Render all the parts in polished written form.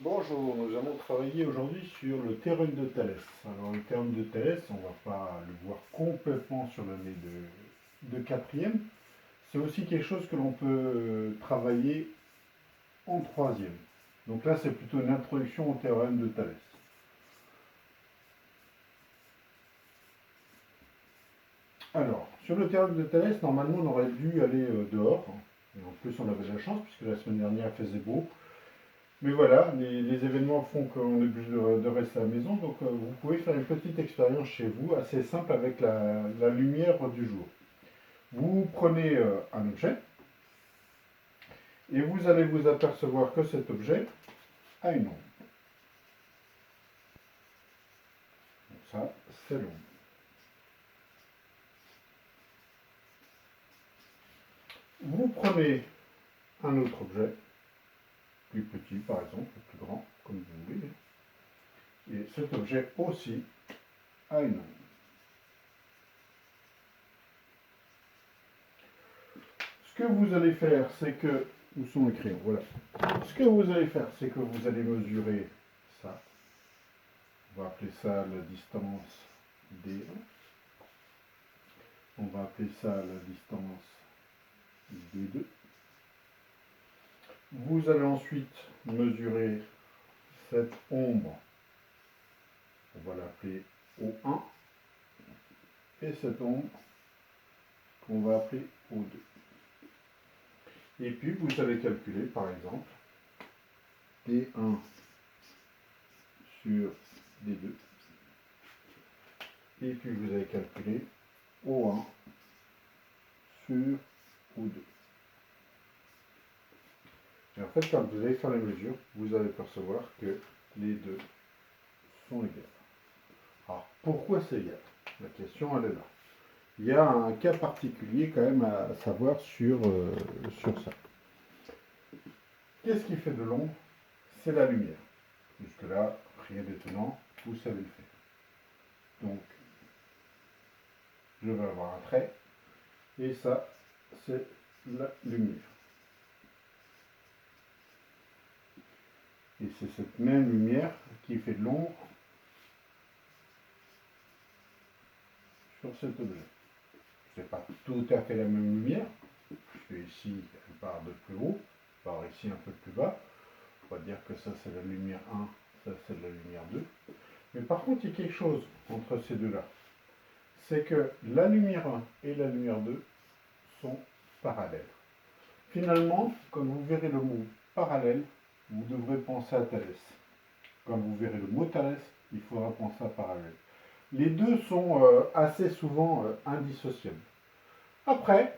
Bonjour, nous allons travailler aujourd'hui sur le théorème de Thalès. Alors le théorème de Thalès, on ne va pas le voir complètement sur l'année de quatrième. C'est aussi quelque chose que l'on peut travailler en troisième. Donc là, c'est plutôt une introduction au théorème de Thalès. Alors, sur le théorème de Thalès, normalement, on aurait dû aller dehors. Et en plus, on avait de la chance, puisque la semaine dernière, il faisait beau. Mais voilà, les événements font qu'on est obligé de rester à la maison, donc vous pouvez faire une petite expérience chez vous, assez simple avec la lumière du jour. Vous prenez un objet et vous allez vous apercevoir que cet objet a une ombre. Donc ça, c'est l'ombre. Vous prenez un autre objet, plus petit par exemple, plus grand, comme vous voulez, et cet objet aussi a une ombre. Ce que vous allez faire, c'est que, où sont les crayons, voilà. Ce que vous allez faire, c'est que vous allez mesurer ça. On va appeler ça la distance D1. On va appeler ça la distance D2. Vous allez ensuite mesurer cette ombre. On va l'appeler O1. Et cette ombre qu'on va appeler O2. Et puis vous allez calculer par exemple D1 sur D2. Et puis vous allez calculer O1 sur O2. Et en fait, quand vous allez faire les mesures, vous allez percevoir que les deux sont égales. Alors, pourquoi c'est égal? La question, elle est là. Il y a un cas particulier quand même à savoir sur ça. Qu'est-ce qui fait de l'ombre? C'est la lumière. Jusque-là, rien d'étonnant, vous savez le faire. Donc, je vais avoir un trait, et ça, c'est la lumière. Et c'est cette même lumière qui fait de l'ombre sur cet objet. Ce n'est pas tout à fait la même lumière, puisque ici, elle part de plus haut, par ici un peu plus bas. On va dire que ça, c'est la lumière 1, ça, c'est la lumière 2. Mais par contre, il y a quelque chose entre ces deux-là. C'est que la lumière 1 et la lumière 2 sont parallèles. Finalement, quand vous verrez le mot parallèle, vous devrez penser à Thalès. Quand vous verrez le mot Thalès, il faudra penser à parallèle. Les deux sont assez souvent indissociables. Après,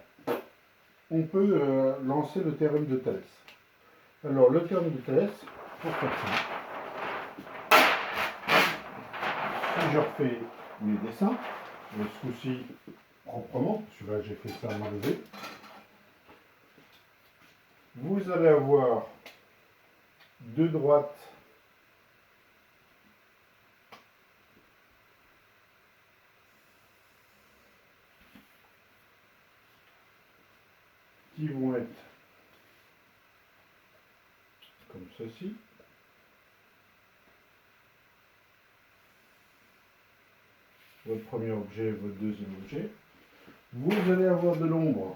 on peut lancer le théorème de Thalès. Alors, le théorème de Thalès, pour faire ça, si je refais mes dessins, ce coup-ci proprement, parce que là j'ai fait ça à main levée, vous allez avoir deux droites qui vont être comme ceci. Votre premier objet, votre deuxième objet. Vous allez avoir de l'ombre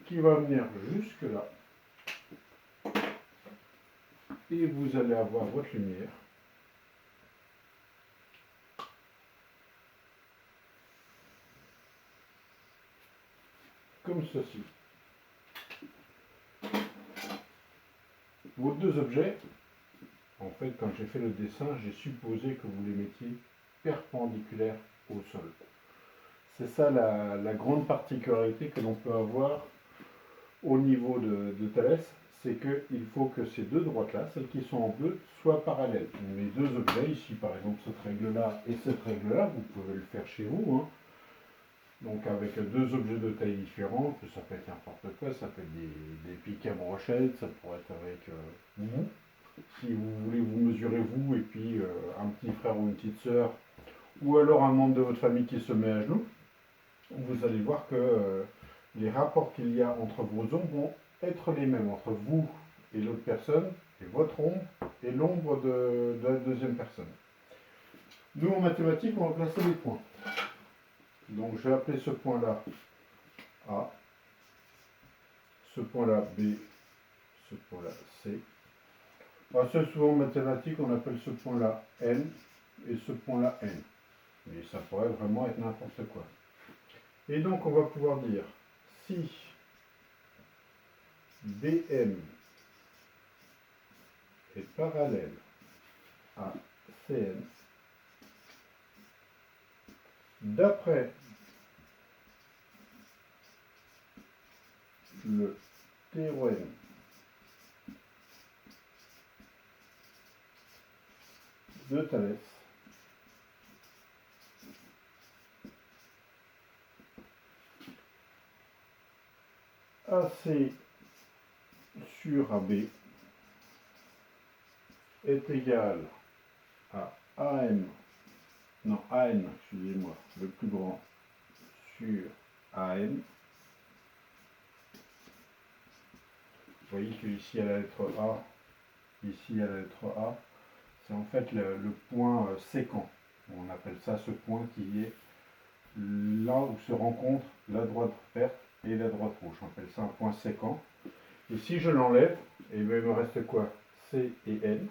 qui va venir jusque là. Et vous allez avoir votre lumière comme ceci. Vos deux objets, en fait, quand j'ai fait le dessin, j'ai supposé que vous les mettiez perpendiculaires au sol. C'est ça la grande particularité que l'on peut avoir au niveau de Thalès, c'est qu'il faut que ces deux droites-là, celles qui sont en bleu, soient parallèles. Les deux objets, ici par exemple cette règle-là et cette règle-là, vous pouvez le faire chez vous, hein. Donc avec deux objets de taille différente, ça peut être n'importe quoi, ça peut être des pics à brochette, ça pourrait être avec vous. Si vous voulez vous mesurer vous et puis un petit frère ou une petite sœur, ou alors un membre de votre famille qui se met à genoux, vous allez voir que les rapports qu'il y a entre vos ombres vont être les mêmes, entre vous et l'autre personne, et votre ombre et l'ombre de la deuxième personne. Nous, en mathématiques, on va placer les points. Donc, je vais appeler ce point-là A, ce point-là B, ce point-là C. Assez souvent en mathématiques, on appelle ce point-là N et ce point-là N. Mais ça pourrait vraiment être n'importe quoi. Et donc, on va pouvoir dire si BM est parallèle à CN, d'après le théorème de Thalès, AC sur AB est égal à AM, non AN, excusez-moi, le plus grand sur AM. Vous voyez qu'ici à la lettre A, ici à la lettre A, c'est en fait le point séquent. On appelle ça ce point qui est là où se rencontrent la droite verte et la droite rouge. On appelle ça un point séquent. Et si je l'enlève, eh bien, il me reste quoi? C et N.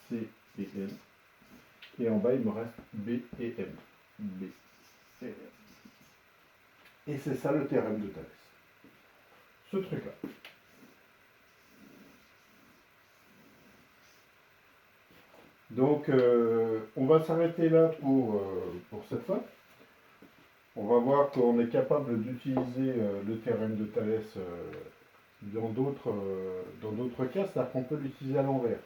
C et N. Et en bas, il me reste B et M. B et M. Et c'est ça le théorème de Thalès. Ce truc-là. Donc, on va s'arrêter là pour cette fois. On va voir qu'on est capable d'utiliser le théorème de Thalès dans d'autres cas, c'est-à-dire qu'on peut l'utiliser à l'envers.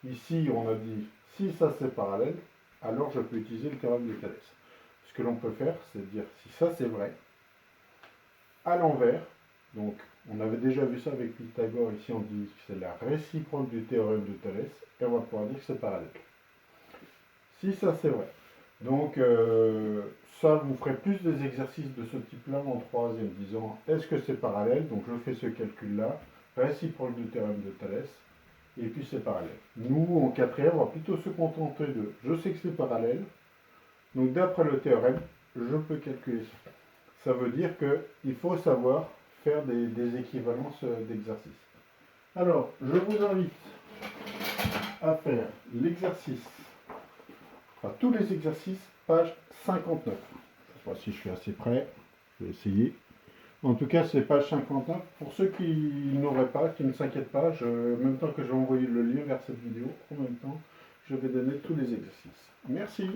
Ici, on a dit, si ça c'est parallèle, alors je peux utiliser le théorème de Thalès. Ce que l'on peut faire, c'est dire, si ça c'est vrai, à l'envers, donc on avait déjà vu ça avec Pythagore, ici on dit que c'est la réciproque du théorème de Thalès, et on va pouvoir dire que c'est parallèle. Si ça c'est vrai. Donc ça, vous ferez plus des exercices de ce type-là en troisième, disant est-ce que c'est parallèle? Donc je fais ce calcul-là, réciproque du théorème de Thalès, et puis c'est parallèle. Nous, en quatrième, on va plutôt se contenter de je sais que c'est parallèle, donc d'après le théorème, je peux calculer ça. Ça veut dire qu'il faut savoir faire des équivalences d'exercices. Alors, je vous invite à faire l'exercice, enfin tous les exercices, page 59. Je ne sais pas si je suis assez prêt, je vais essayer. En tout cas, c'est page 59. Pour ceux qui n'auraient pas, qui ne s'inquiètent pas, en même temps que je vais envoyer le lien vers cette vidéo, en même temps, je vais donner tous les exercices. Merci.